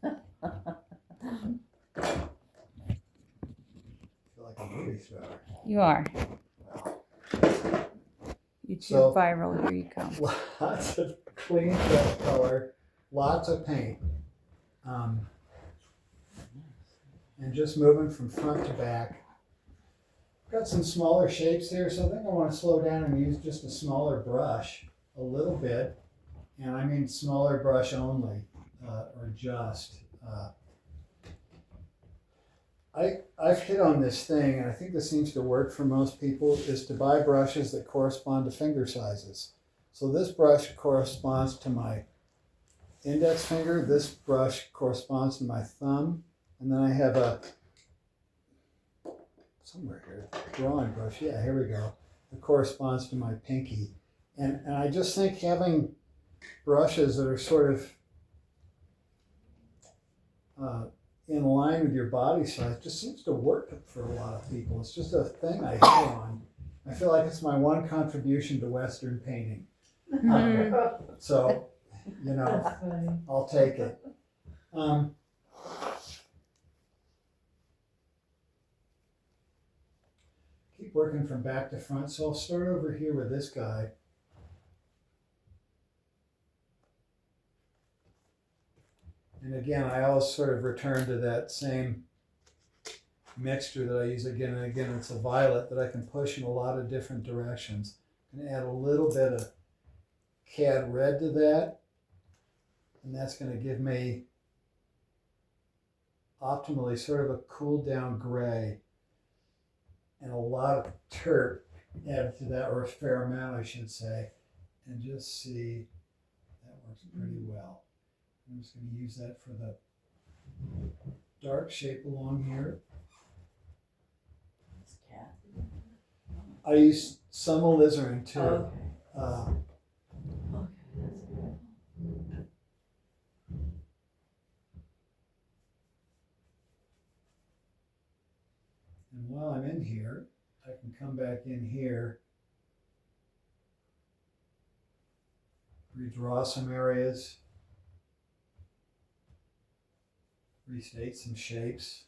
feel like a movie star. You are. YouTube So- viral, here you come. Lots of clean, fresh color, lots of paint. And just moving from front to back. Got some smaller shapes here, so I think I want to slow down and use just a smaller brush a little bit. And I mean smaller brush only, or just. I've hit on this thing, and I think this seems to work for most people, is to buy brushes that correspond to finger sizes. So this brush corresponds to my index finger, this brush corresponds to my thumb, and then I have a, somewhere here, drawing brush, yeah, here we go, that corresponds to my pinky. And I just think having brushes that are sort of in line with your body size just seems to work for a lot of people. It's just a thing I hit on. I feel like it's my one contribution to Western painting. So, you know, That's funny. I'll take it. Keep working from back to front. So I'll start over here with this guy. And again, I always sort of return to that same mixture that I use again and again. It's a violet that I can push in a lot of different directions. I'm going to add a little bit of cad red to that. And that's going to give me optimally sort of a cooled down gray and a lot of terp added to that, or a fair amount, I should say. And just see, that works pretty well. I'm just going to use that for the dark shape along here. It's cat. I use some alizarin too. Okay. Uh, Okay, that's good. and while I'm in here, I can come back in here, redraw some areas, restate some shapes.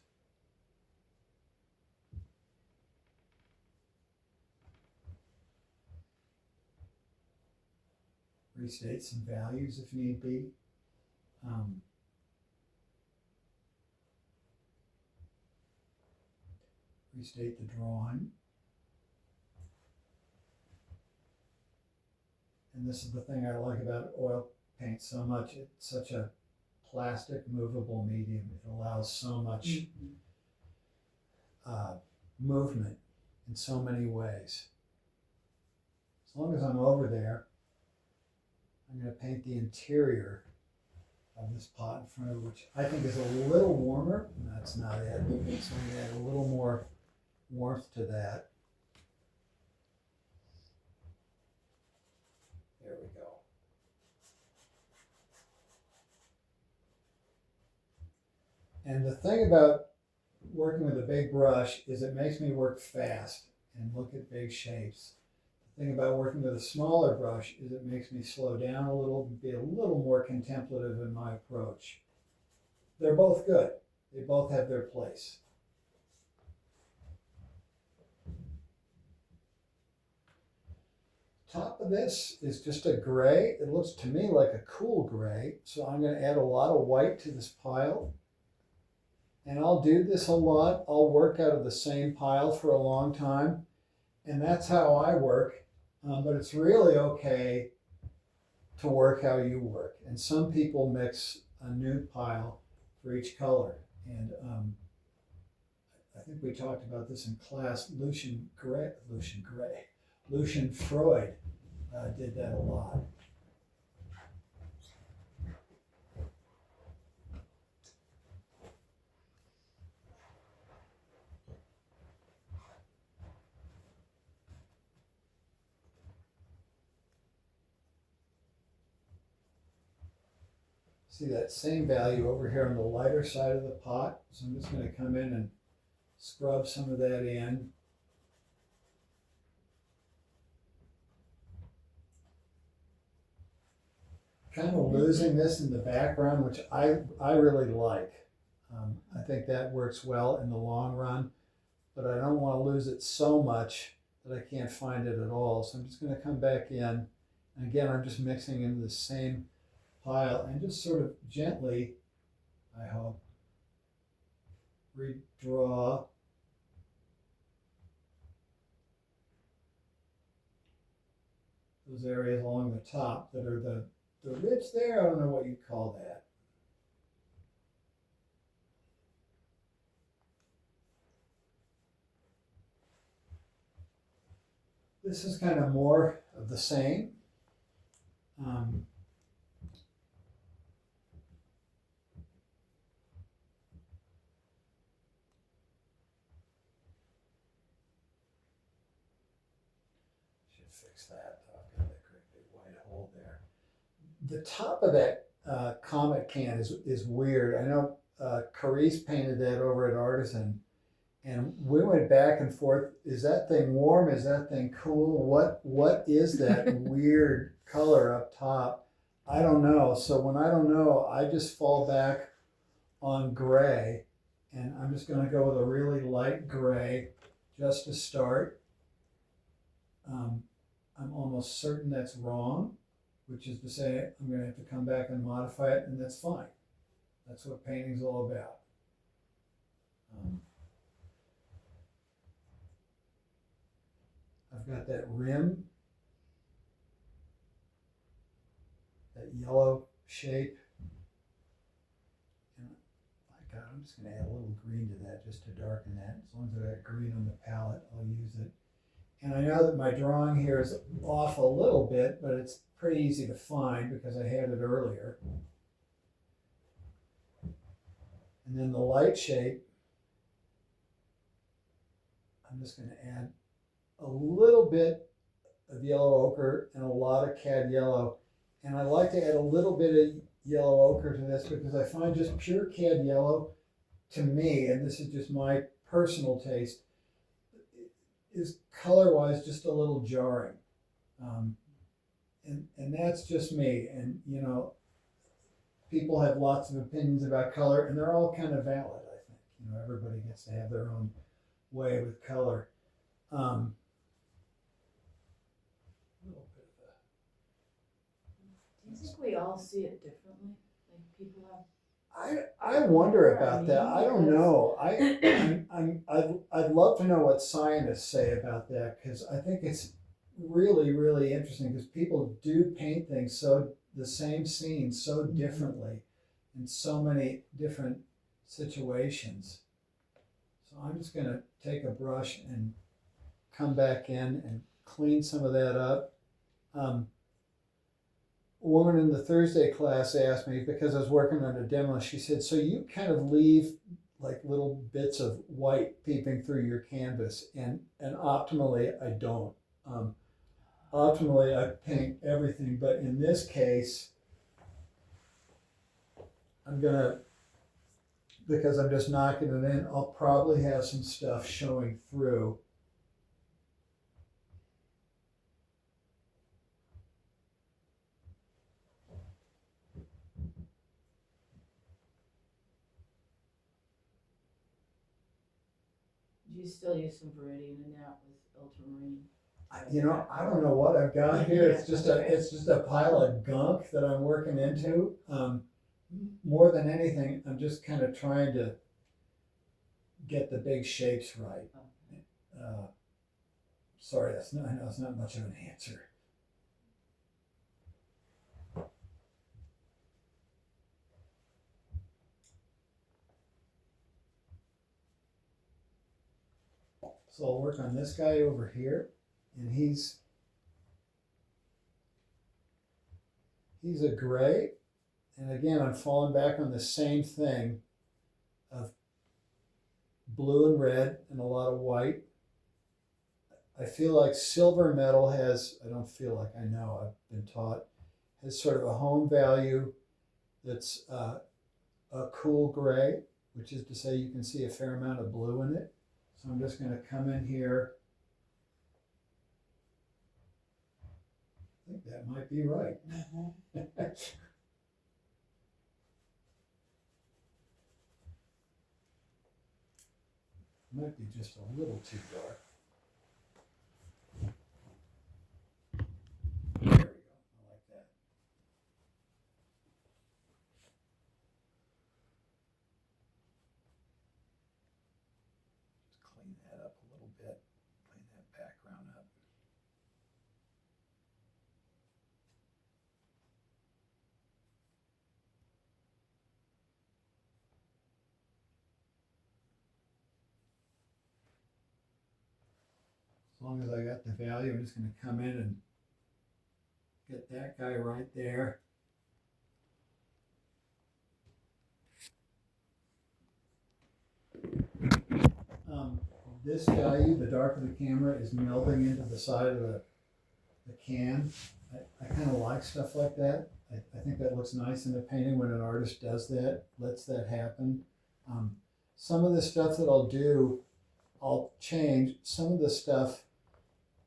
Restate some values if need be. Restate the drawing. And this is the thing I like about oil paint so much. It's such a plastic movable medium. It allows so much movement in so many ways. As long as I'm over there, I'm going to paint the interior of this pot in front of it, which I think is a little warmer. That's not it. So I'm going to add a little more warmth to that. There we go. And the thing about working with a big brush is it makes me work fast and look at big shapes. The thing about working with a smaller brush is it makes me slow down a little, be a little more contemplative in my approach. They're both good. They both have their place. Top of this is just a gray. It looks to me like a cool gray. So I'm going to add a lot of white to this pile. And I'll do this a lot. I'll work out of the same pile for a long time. And that's how I work. But it's really okay to work how you work. And some people mix a new pile for each color. And I think we talked about this in class. Lucian Freud did that a lot. See that same value over here on the lighter side of the pot. So I'm just going to come in and scrub some of that in. kind of losing this in the background, which I really like. I think that works well in the long run, but I don't want to lose it so much that I can't find it at all. So I'm just going to come back in. And again, I'm just mixing into the same pile and just sort of gently, I hope, redraw those areas along the top that are the ridge there. I don't know what you call that. This is kind of more of the same. Should fix that. I've got that great big white hole there. The top of that Comet can is weird. I know Carice painted that over at Artisan, and we went back and forth. Is that thing warm? Is that thing cool? What is that weird color up top? I don't know. So when I don't know, I just fall back on gray, and I'm just going to go with a really light gray just to start. I'm almost certain that's wrong, which is to say I'm going to have to come back and modify it, and that's fine. That's what painting's all about. I've got that rim, that yellow shape. And my God, I'm just going to add a little green to that just to darken that. As long as I got green on the palette, I'll use it. And I know that my drawing here is off a little bit, but it's pretty easy to find because I had it earlier. And then the light shape, I'm just going to add a little bit of yellow ochre and a lot of cad yellow. And I like to add a little bit of yellow ochre to this because I find just pure cad yellow, to me, and this is just my personal taste, is color-wise just a little jarring. And that's just me. And, you know, people have lots of opinions about color, and they're all kind of valid, I think. You know, everybody gets to have their own way with color. Do you think we all see it differently? Like people have. I wonder about that. I don't know. I'd love to know what scientists say about that, because I think it's really, really interesting, because people do paint things the same scene so differently in so many different situations. So I'm just going to take a brush and come back in and clean some of that up. A woman in the Thursday class asked me, because I was working on a demo, she said, so you kind of leave like little bits of white peeping through your canvas, and optimally I don't. Optimally I paint everything, but in this case, I'm gonna, because I'm just knocking it in, I'll probably have some stuff showing through. Do you still use some Viridian in that with ultramarine? You know, I don't know what I've got here. It's just a pile of gunk that I'm working into. More than anything, I'm just kind of trying to get the big shapes right. Sorry, I know it's not much of an answer. So I'll work on this guy over here, and he's a gray. And again, I'm falling back on the same thing of blue and red and a lot of white. I feel like silver metal has, I don't feel like, I know, I've been taught, has sort of a home value that's a cool gray, which is to say you can see a fair amount of blue in it. So I'm just going to come in here. I think that might be right. Might be just a little too dark. There we go. I like that. Just clean that up a little bit. Clean that background up. As long as I got the value, I'm just going to come in and get that guy right there. This value, the darker the camera, is melding into the side of the can. I kind of like stuff like that. I think that looks nice in a painting when an artist does that, lets that happen. Some of the stuff that I'll do, I'll change. Some of the stuff,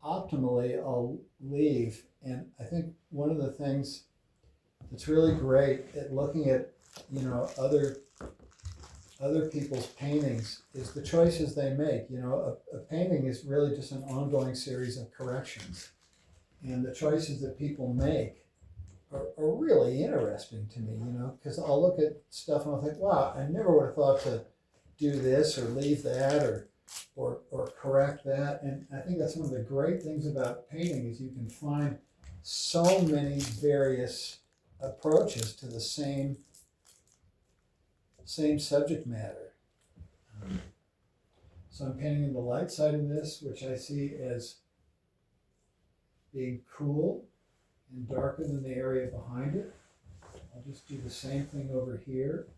optimally, I'll leave. And I think one of the things that's really great at looking at, you know, other people's paintings is the choices they make. You know, a painting is really just an ongoing series of corrections. And the choices that people make are really interesting to me, you know, because I'll look at stuff and I'll think, wow, I never would have thought to do this or leave that or correct that. And I think that's one of the great things about painting is you can find so many various approaches to the same subject matter. So I'm painting the light side of this, which I see as being cool and darker than the area behind it. I'll just do the same thing over here.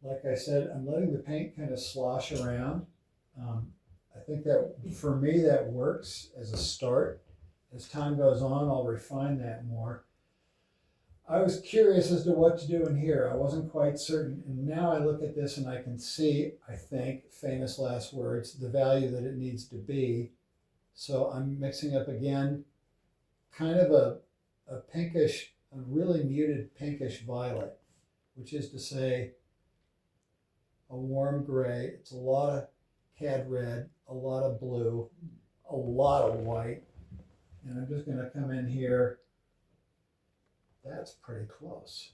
Like I said, I'm letting the paint kind of slosh around. I think that for me that works as a start. As time goes on, I'll refine that more. I was curious as to what to do in here. I wasn't quite certain. And now I look at this and I can see, I think, famous last words, the value that it needs to be. So I'm mixing up again, kind of a pinkish, a really muted pinkish violet, which is to say a warm gray. It's a lot of cad red, a lot of blue, a lot of white. And I'm just going to come in here. That's pretty close.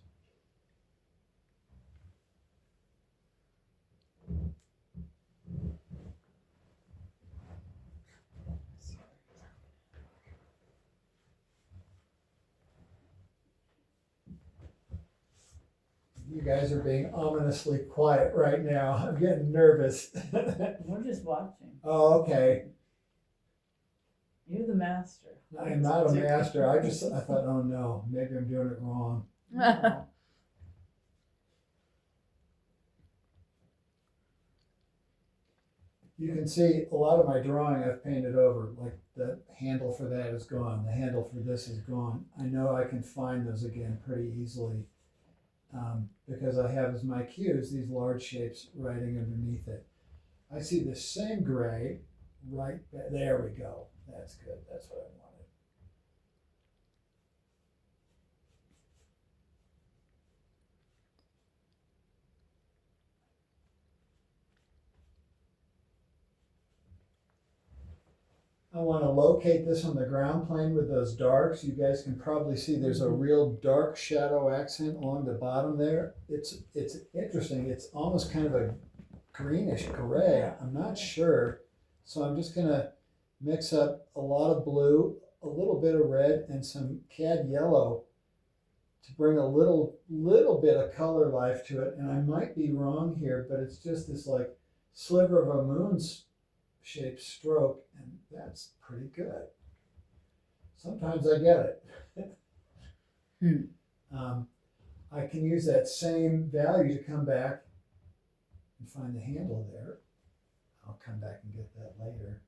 You guys are being ominously quiet right now. I'm getting nervous. We're just watching. Oh, okay. You're the master. I am not a master. I thought, oh no, maybe I'm doing it wrong. No. You can see a lot of my drawing I've painted over, like the handle for that is gone, the handle for this is gone. I know I can find those again pretty easily because I have as my cues these large shapes writing underneath it. I see the same gray right there we go. That's good. That's what I wanted. I want to locate this on the ground plane with those darks. You guys can probably see there's a real dark shadow accent along the bottom there. It's interesting. It's almost kind of a greenish gray. I'm not sure. So I'm just going to mix up a lot of blue, a little bit of red, and some cad yellow to bring a little bit of color life to it. And I might be wrong here, but it's just this like sliver of a moon's shaped stroke, and that's pretty good. Sometimes I get it. I can use that same value to come back and find the handle there. I'll come back and get that later.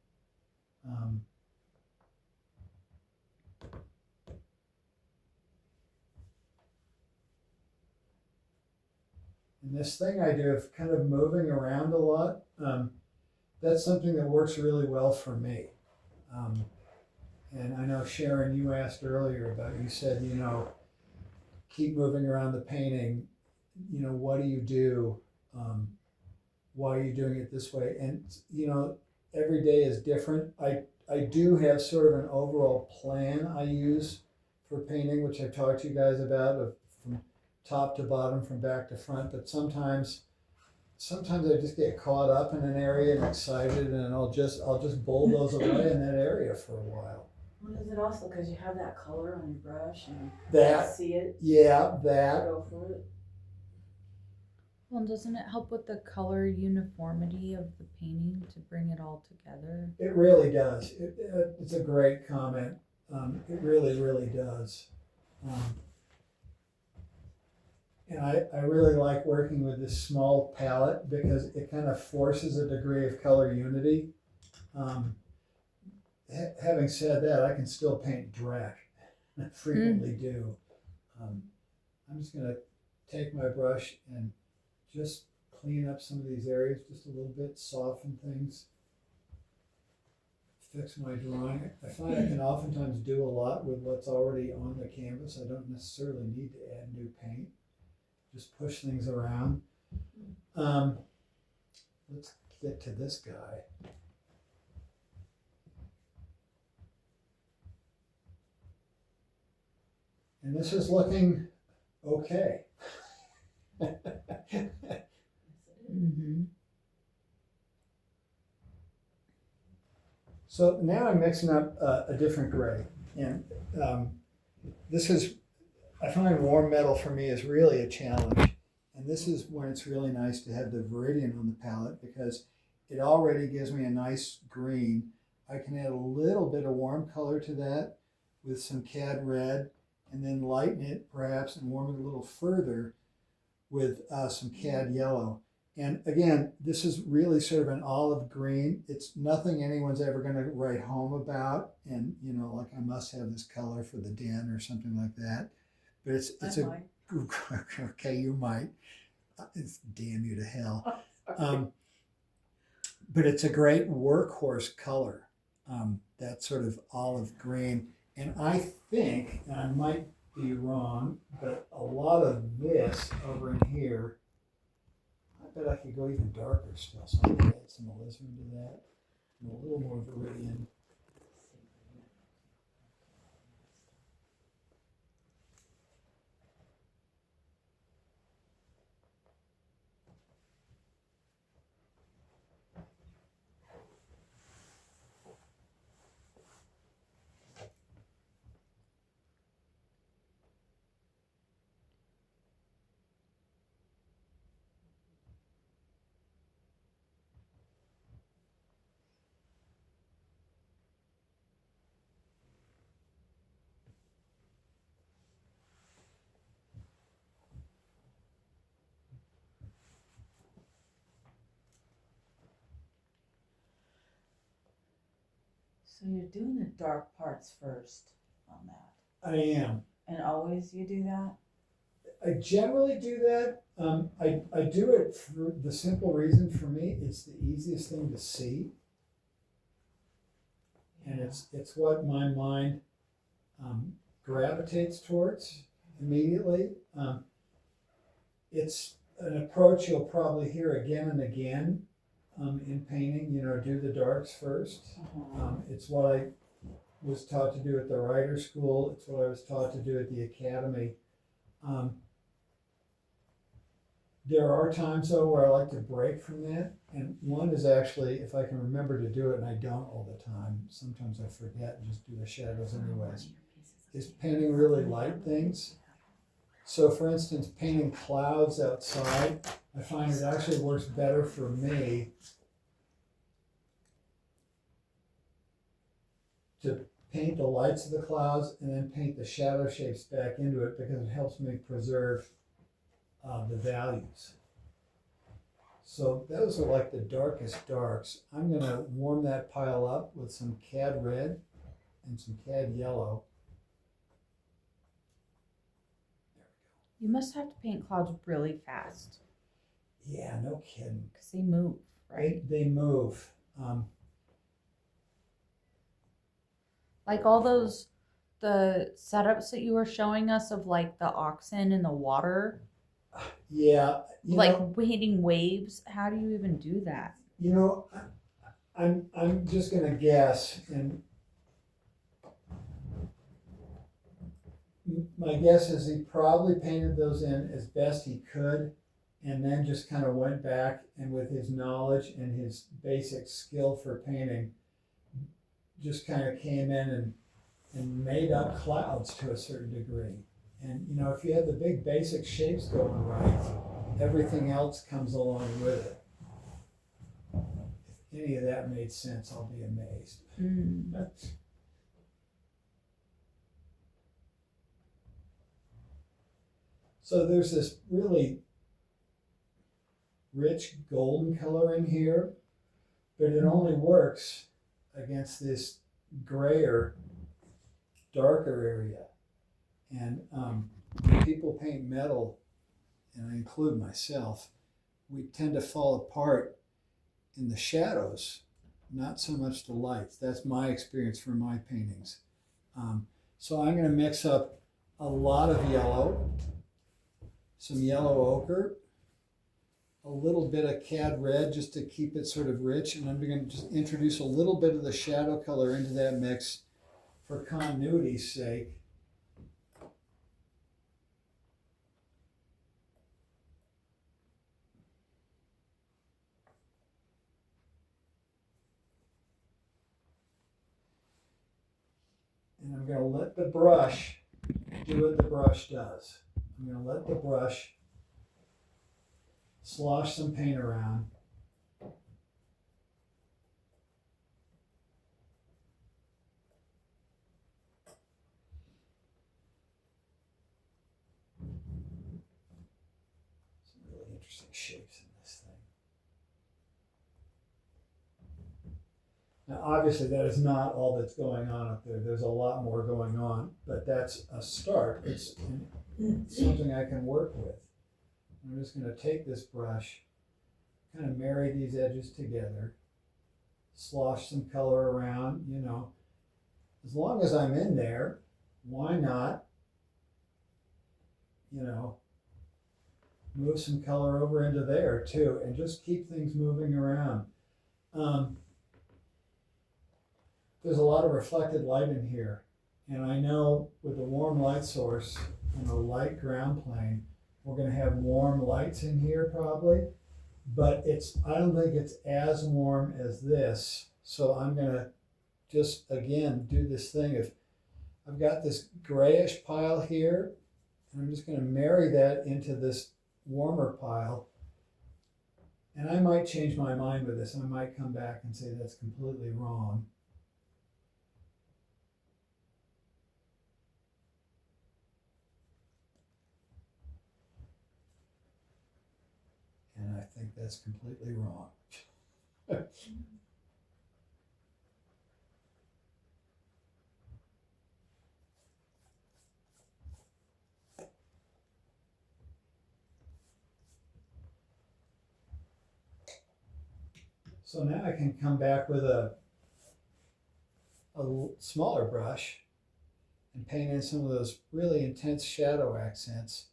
And this thing I do of kind of moving around a lot, that's something that works really well for me. And I know Sharon, you asked earlier about, you said, keep moving around the painting. What do you do? Why are you doing it this way? And, every day is different. I do have sort of an overall plan I use for painting, which I've talked to you guys about, from top to bottom, from back to front. But sometimes I just get caught up in an area and excited, and I'll just bulldoze away in that area for a while. Well, is it also because you have that color on your brush and That, see it? yeah, that. Go for it. Well, doesn't it help with the color uniformity of the painting to bring it all together? It really does. It's a great comment. It really, really does. And I really like working with this small palette because it kind of forces a degree of color unity. Having said that, I can still paint dreck. I frequently do. I'm just going to take my brush and just clean up some of these areas just a little bit, soften things, fix my drawing. I find I can oftentimes do a lot with what's already on the canvas. I don't necessarily need to add new paint. Just push things around. Let's get to this guy. And this is looking okay. Mm-hmm. So now I'm mixing up a different gray. And this is, I find warm metal for me is really a challenge. And this is when it's really nice to have the Viridian on the palette because it already gives me a nice green. I can add a little bit of warm color to that with some cad red and then lighten it perhaps and warm it a little further with some cad yellow. And again, this is really sort of an olive green. It's nothing anyone's ever going to write home about. And, like I must have this color for the den or something like that. But it's okay, you might. It's damn you to hell. But it's a great workhorse color, that sort of olive green. And I think, and I might be wrong, but a lot of this over in here, I bet I could go even darker still. So I'm going to add some alizarin to that, and a little more Viridian. So you're doing the dark parts first on that. I am. And always you do that? I generally do that. I do it for the simple reason for me, it's the easiest thing to see. And it's what my mind gravitates towards immediately. It's an approach you'll probably hear again and again in painting, do the darks first. It's what I was taught to do at the writer's school. It's what I was taught to do at the academy. There are times, though, where I like to break from that. And one is actually, if I can remember to do it, and I don't all the time, sometimes I forget and just do the shadows anyways, is painting really light things. So, for instance, painting clouds outside, I find it actually works better for me to paint the lights of the clouds and then paint the shadow shapes back into it because it helps me preserve the values. So those are like the darkest darks. I'm going to warm that pile up with some cad red and some cad yellow. You must have to paint clouds really fast Yeah, no kidding. because they move, right? They move. Like all those, the setups that you were showing us of like the oxen in the water, Yeah, like painting waves. How do you even do that? you know, I'm just gonna guess, and my guess is he probably painted those in as best he could, and then just kind of went back and with his knowledge and his basic skill for painting, just kind of came in and made up clouds to a certain degree. And if you have the big basic shapes going right, everything else comes along with it. If any of that made sense, I'll be amazed. Mm. So there's this really rich golden color in here, but it only works against this grayer, darker area. And when people paint metal, and I include myself, we tend to fall apart in the shadows, not so much the lights. That's my experience for my paintings. So I'm going to mix up a lot of yellow, some yellow ochre, a little bit of cad red just to keep it sort of rich, and I'm going to just introduce a little bit of the shadow color into that mix for continuity's sake. And I'm going to let the brush do what the brush does. I'm going to let the brush slosh some paint around. Some really interesting shapes in this thing. Now, obviously, that is not all that's going on up there. There's a lot more going on, but that's a start. It's something I can work with. I'm just going to take this brush, kind of marry these edges together, slosh some color around, As long as I'm in there, why not, move some color over into there too, and just keep things moving around. There's a lot of reflected light in here, and I know with a warm light source and a light ground plane, we're going to have warm lights in here probably, but I don't think it's as warm as this. So I'm going to just, again, do this thing. If I've got this grayish pile here, and I'm just going to marry that into this warmer pile. And I might change my mind with this. I might come back and say that's completely wrong. And I think that's completely wrong. So now I can come back with a smaller brush and paint in some of those really intense shadow accents.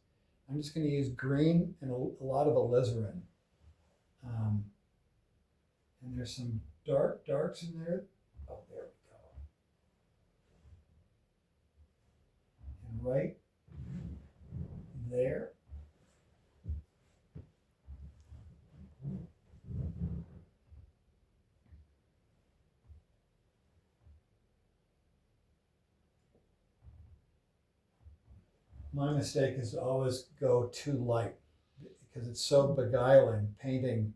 I'm just going to use green and a lot of alizarin. And there's some darks in there. Oh, there we go. And right there. My mistake is to always go too light because it's so beguiling painting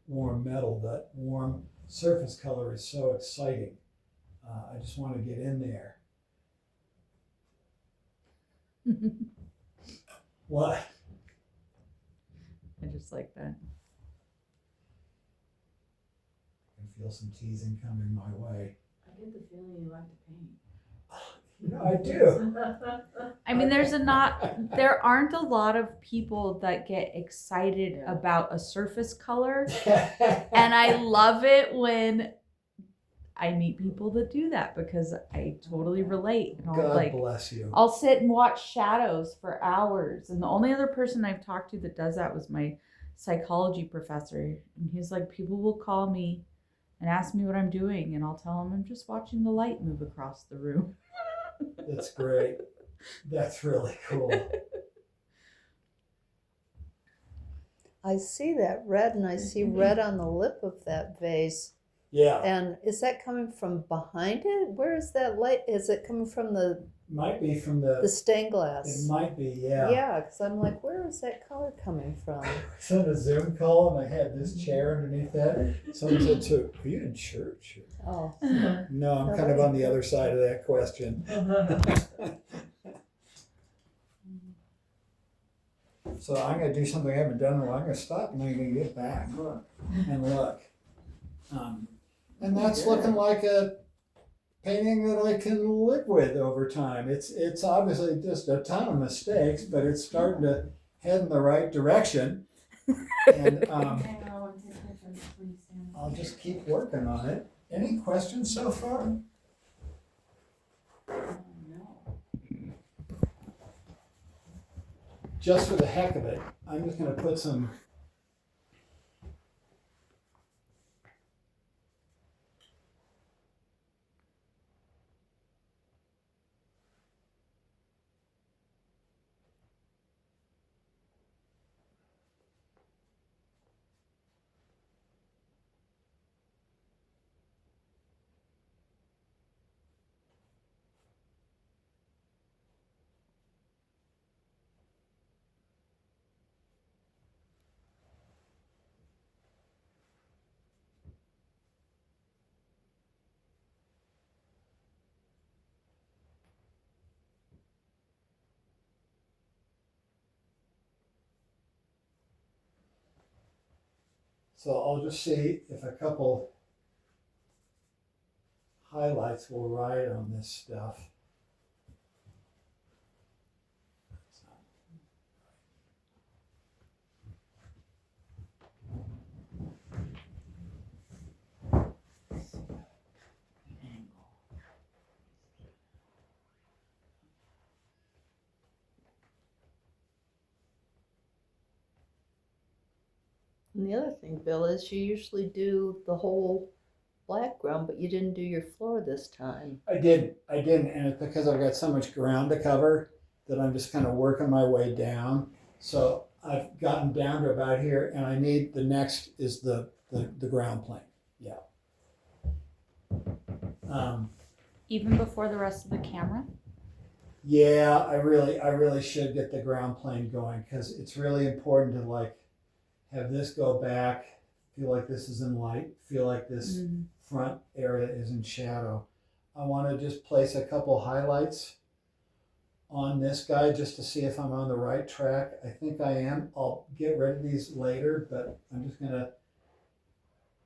warm metal. That warm surface color is so exciting. I just want to get in there. What? I just like that. I can feel some teasing coming my way. I get the feeling you like to paint. No, I do. I mean, there aren't a lot of people that get excited Yeah. about a surface color. And I love it when I meet people that do that because I totally relate. And God bless you. I'll sit and watch shadows for hours. And the only other person I've talked to that does that was my psychology professor. And he's like, people will call me and ask me what I'm doing. And I'll tell them I'm just watching the light move across the room. That's great. That's really cool. I see that red, and I see red on the lip of that vase. Yeah. And is that coming from behind it? Where is that light? Is it coming from the Might be from the the. stained It glass? might be, yeah. Yeah, because I'm like, where is that color coming from? So in a Zoom call, and I had this chair underneath that. Someone said, "So, are you in church?" Oh, No, I'm kind of on the other side of that question. So I'm going to do something I haven't done in a while. I'm going to stop and I'm going to get back and look. And that's looking like a painting that I can live with over time. It's obviously just a ton of mistakes, but it's starting to head in the right direction. And I'll just keep working on it. Any questions so far? Just for the heck of it, I'm just going to put some. So I'll just see if a couple highlights will ride on this stuff. and the other thing, Bill, is you usually do the whole background, but you didn't do your floor this time. I didn't, and it's because I've got so much ground to cover that I'm just kind of working my way down. So I've gotten down to about here, and I need the next is the ground plane. Yeah. Even before the rest of the camera? Yeah, I really should get the ground plane going because it's really important to like have this go back, feel like this is in light, feel like this front area is in shadow. I want to just place a couple highlights on this guy just to see if I'm on the right track. I think I am. I'll get rid of these later, but I'm just gonna,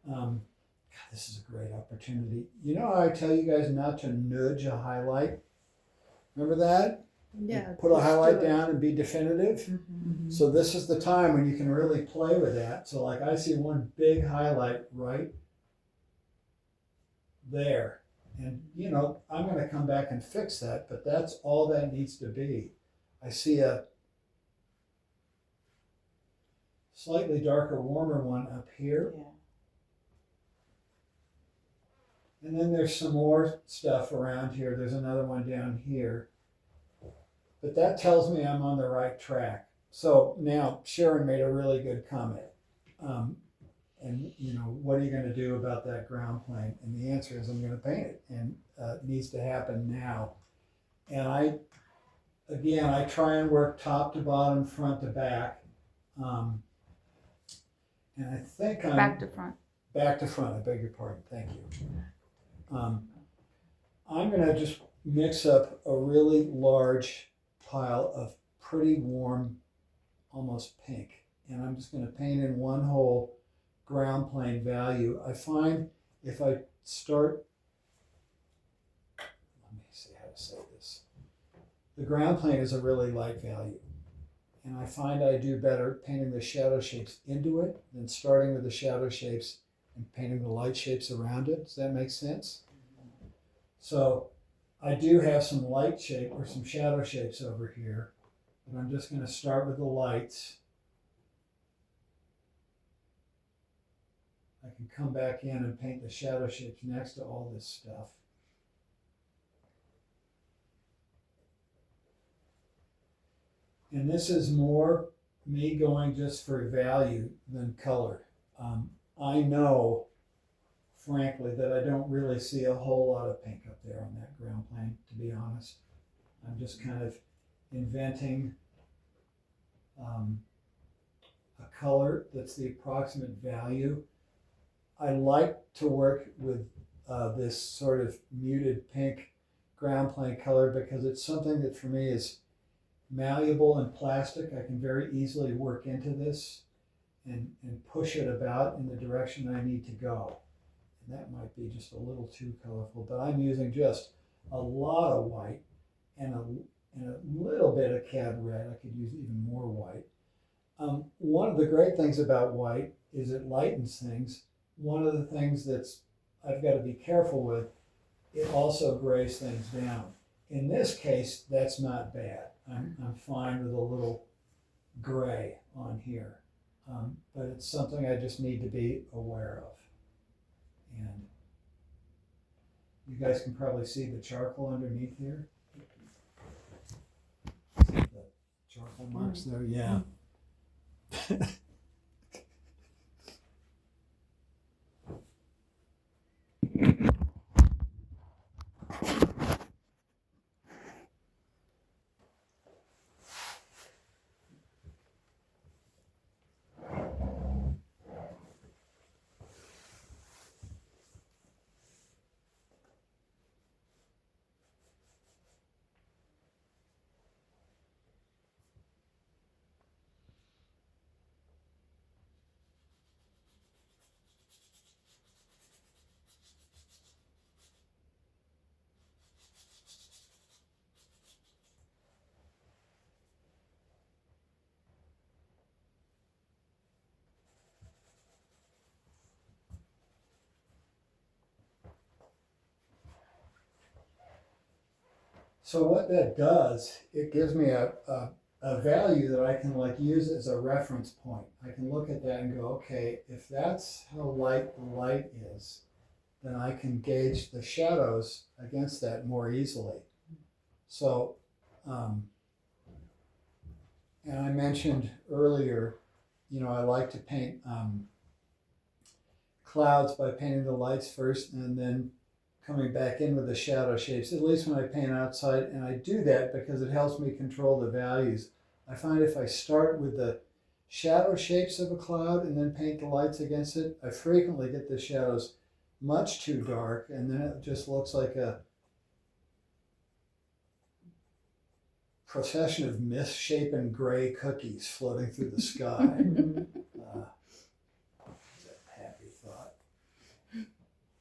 God, this is a great opportunity. You know how I tell you guys not to nudge a highlight? Remember that? Yeah. Put a just highlight do it. down and be definitive. Mm-hmm. So this is the time when you can really play with that. So like I see one big highlight right there. And you know, I'm gonna come back and fix that, but that's all that needs to be. I see a slightly darker, warmer one up here. Yeah. And then there's some more stuff around here. There's another one down here. But that tells me I'm on the right track. So now Sharon made a really good comment. And you know, what are you going to do about that ground plane? And the answer is I'm going to paint it, and it needs to happen now. And I try and work top to bottom, front to back. And I think I'm Back to front. back to front. I beg your pardon. Thank you. I'm going to just mix up a really large pile of pretty warm, almost pink. And I'm just going to paint in one whole ground plane value. I find if I start, let me see how to say this. the ground plane is a really light value. And I find I do better painting the shadow shapes into it than starting with the shadow shapes and painting the light shapes around it. Does that make sense? So I do have some light shape or some shadow shapes over here, but I'm just going to start with the lights. I can come back in and paint the shadow shapes next to all this stuff. And this is more me going just for value than color. I know, frankly, that I don't really see a whole lot of pink up there on that ground plane, to be honest. I'm just kind of inventing a color that's the approximate value. I like to work with this sort of muted pink ground plane color because it's something that for me is malleable and plastic. I can very easily work into this and push it about in the direction I need to go. And that might be just a little too colorful, but I'm using just a lot of white and a little bit of cad red. I could use even more white. One of the great things about white is it lightens things. One of the things that's I've got to be careful with, it also grays things down. In this case, that's not bad. I'm fine with a little gray on here, but it's something I just need to be aware of. And you guys can probably see the charcoal underneath here. See the charcoal marks there? Yeah. So what that does, it gives me a value that I can like use as a reference point. I can look at that and go, okay, if that's how light the light is, then I can gauge the shadows against that more easily. So, and I mentioned earlier, you know, I like to paint clouds by painting the lights first and then coming back in with the shadow shapes, at least when I paint outside. And I do that because it helps me control the values. I find if I start with the shadow shapes of a cloud and then paint the lights against it, I frequently get the shadows much too dark, and then it just looks like a procession of misshapen gray cookies floating through the sky. It's a happy thought.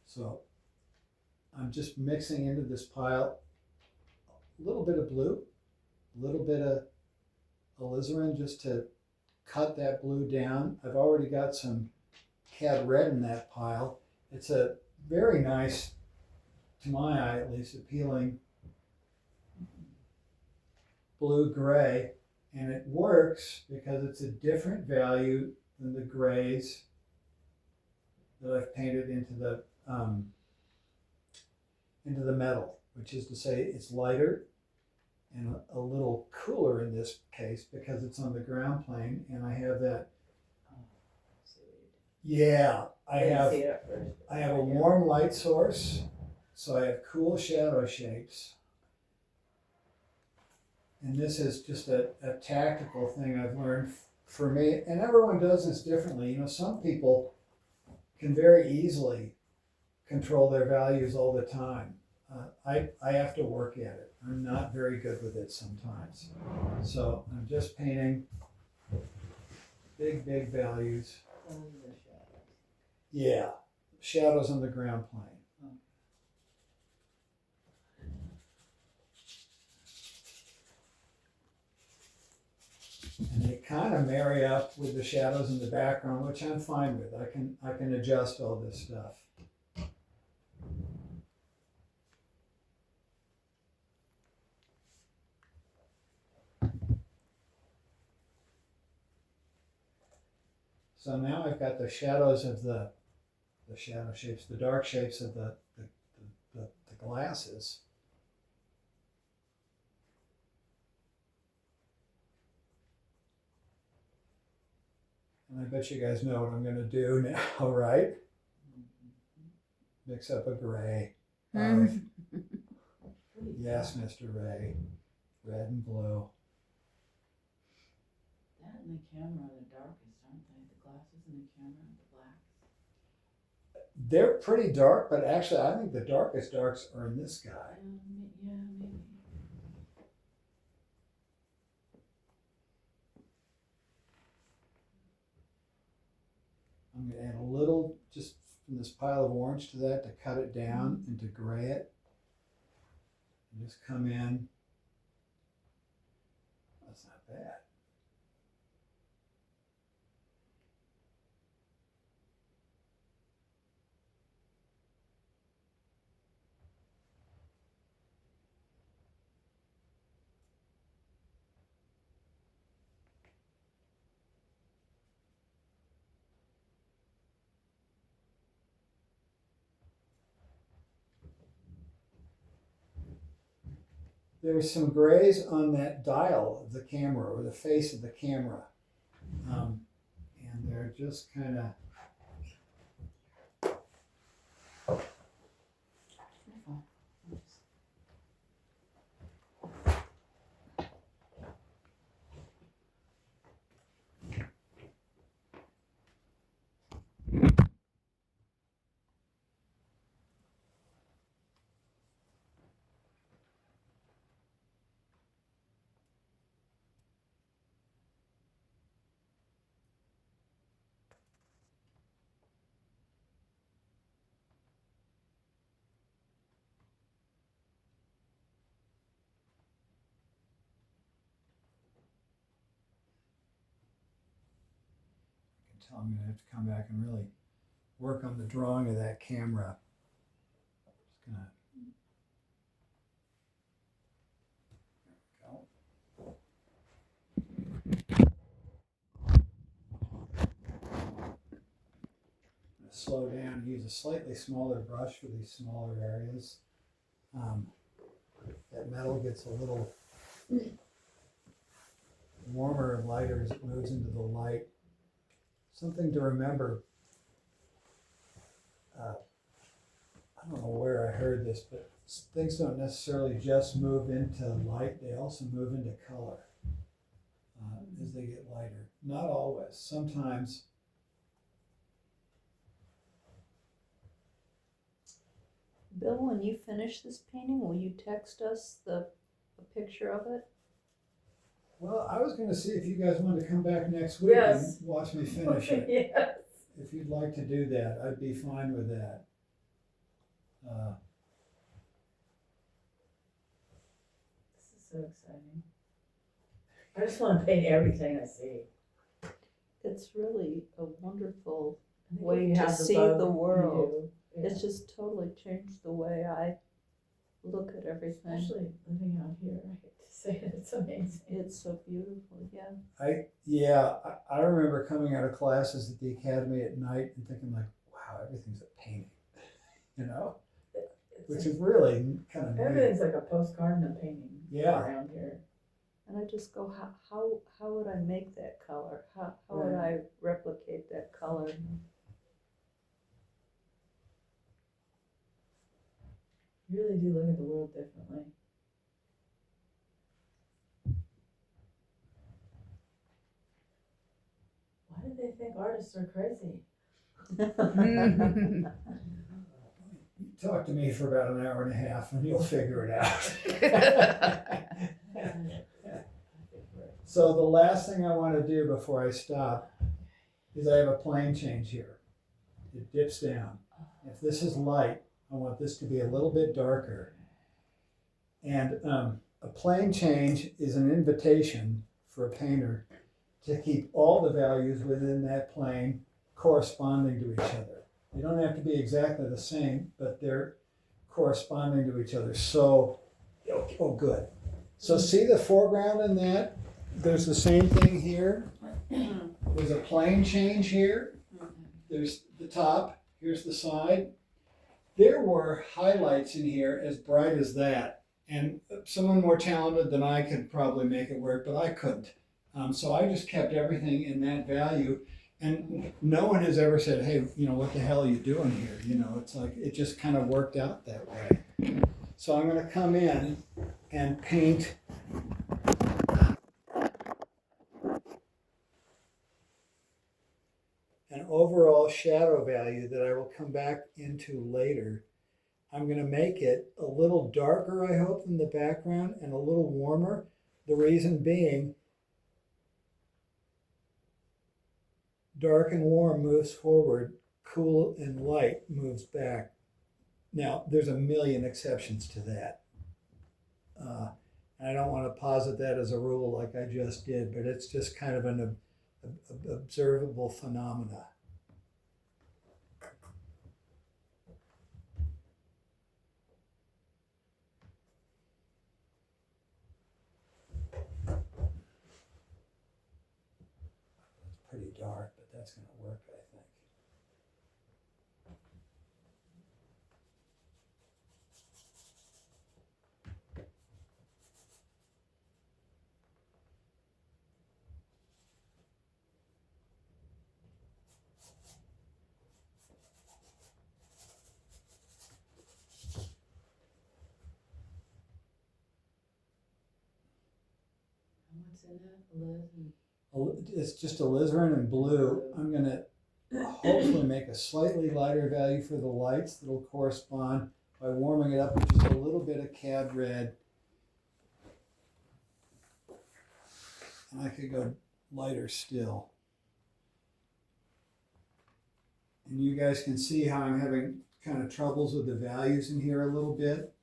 So I'm just mixing into this pile a little bit of blue, a little bit of alizarin just to cut that blue down. I've already got some cad red in that pile. It's a very nice, to my eye at least, appealing blue-gray, and it works because it's a different value than the grays that I've painted into the metal, which is to say it's lighter and a little cooler in this case because it's on the ground plane, and I have that. Yeah, I have a warm light source, so I have cool shadow shapes. And this is just a tactical thing I've learned for me, and everyone does this differently. You know, some people can very easily control their values all the time. I have to work at it. I'm not very good with it sometimes. So I'm just painting big values. Yeah, shadows on the ground plane. And they kind of marry up with the shadows in the background, which I'm fine with. I can adjust all this stuff. So now I've got the shadows of the shadow shapes, the dark shapes of the glasses. And I bet you guys know what I'm going to do now, right? Mix up a gray. Mm. Yes, Mr. Ray. Red and blue. That and the camera are the darkest, aren't they? The glasses and the camera, the blacks. They're pretty dark, but actually I think the darkest darks are in this guy. Yeah, maybe. I'm going to add a little, just from this pile of orange to that, to cut it down and to gray it. And just come in. That's not bad. There's some grays on that dial of the camera, or the face of the camera. And they're just kind of, tell I'm going to have to come back and really work on the drawing of that camera. Just gonna, there we go. I'm gonna slow down and use a slightly smaller brush for these smaller areas. That metal gets a little warmer and lighter as it moves into the light. Something to remember, I don't know where I heard this, but things don't necessarily just move into light, they also move into color as they get lighter. Not always, sometimes. Bill, when you finish this painting, will you text us a picture of it? Well, I was going to see if you guys wanted to come back next week Yes. and watch me finish it. Yes. If you'd like to do that, I'd be fine with that. This is so exciting. I just want to paint everything I see. It's really a wonderful I think way if you to have see bug, the you world. do. Yeah. It's just totally changed the way I look at everything. Especially living out here, I hate to say it, it's amazing. It's so beautiful, yeah. I remember coming out of classes at the academy at night and thinking like, wow, everything's a painting, you know, which is really kind of neat. Everything's like a postcard and a painting Yeah. around here. And I just go, how would I make that color? How would I replicate that color? You really do look at the world differently. Why do they think artists are crazy? Talk to me for about an hour and a half and you'll figure it out. So the last thing I want to do before I stop is I have a plane change here. It dips down. If this is light, I want this to be a little bit darker. And a plane change is an invitation for a painter to keep all the values within that plane corresponding to each other. They don't have to be exactly the same, but they're corresponding to each other. So, oh, good. So see the foreground in that? There's the same thing here. There's a plane change here. There's the top. Here's the side. There were highlights in here as bright as that. And someone more talented than I could probably make it work, but I couldn't. So I just kept everything in that value. And no one has ever said, hey, what the hell are you doing here? It's like it just kind of worked out that way. So I'm going to come in and paint an overall shadow value that I will come back into later. I'm going to make it a little darker, I hope, than the background and a little warmer. The reason being, dark and warm moves forward, cool and light moves back. Now, there's a million exceptions to that. I don't want to posit that as a rule like I just did, but it's just kind of an observable phenomena. It's pretty dark, but that's going to work, I think. What's in it? Liz and It's just alizarin and blue. I'm going to hopefully make a slightly lighter value for the lights that'll correspond by warming it up with just a little bit of cad red. And I could go lighter still. And you guys can see how I'm having kind of troubles with the values in here a little bit.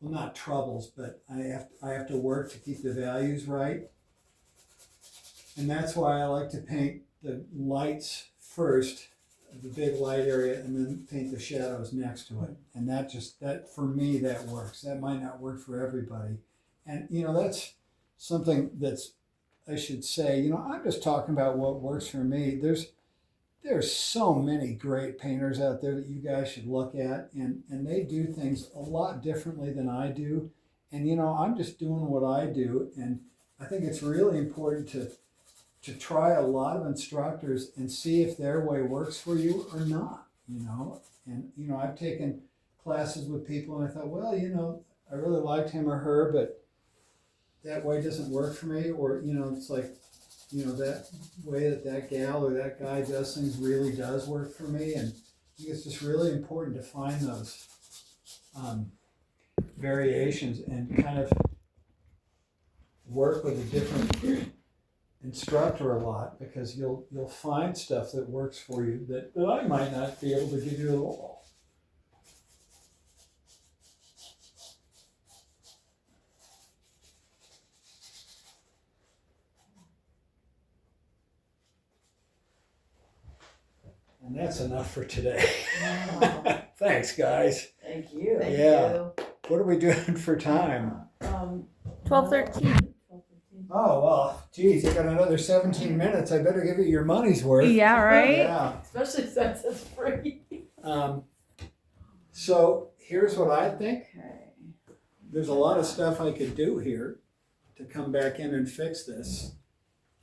Well, not troubles, but I have to work to keep the values right. And that's why I like to paint the lights first, the big light area, and then paint the shadows next to it. And that for me, that works. That might not work for everybody. And that's something that's, I should say, I'm just talking about what works for me. There's so many great painters out there that you guys should look at, and they do things a lot differently than I do. And I'm just doing what I do, and I think it's really important to try a lot of instructors and see if their way works for you or not. And I've taken classes with people, and I thought, well, I really liked him or her, but that way doesn't work for me, or it's like, that way that gal or that guy does things really does work for me. And I think it's just really important to find those variations and kind of work with a different instructor a lot, because you'll find stuff that works for you that I might not be able to give you at all. And that's enough for today. Wow. Thanks, guys. Thank you. Thank Yeah. you. What are we doing for time? 12:13. Oh, well, geez, you got another 17 minutes. I better give you your money's worth. Yeah, right? Yeah. Especially since it's free. So here's what I think. Okay. There's a lot of stuff I could do here to come back in and fix this.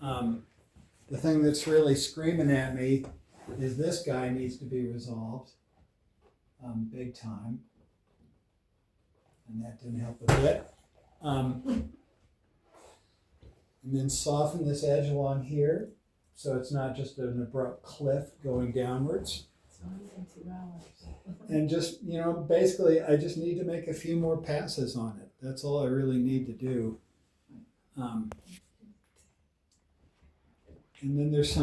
The thing that's really screaming at me is this guy needs to be resolved big time. And that didn't help a bit. And then soften this edge along here so it's not just an abrupt cliff going downwards. It's only been 2 hours. And just, basically I just need to make a few more passes on it. That's all I really need to do. And then there's some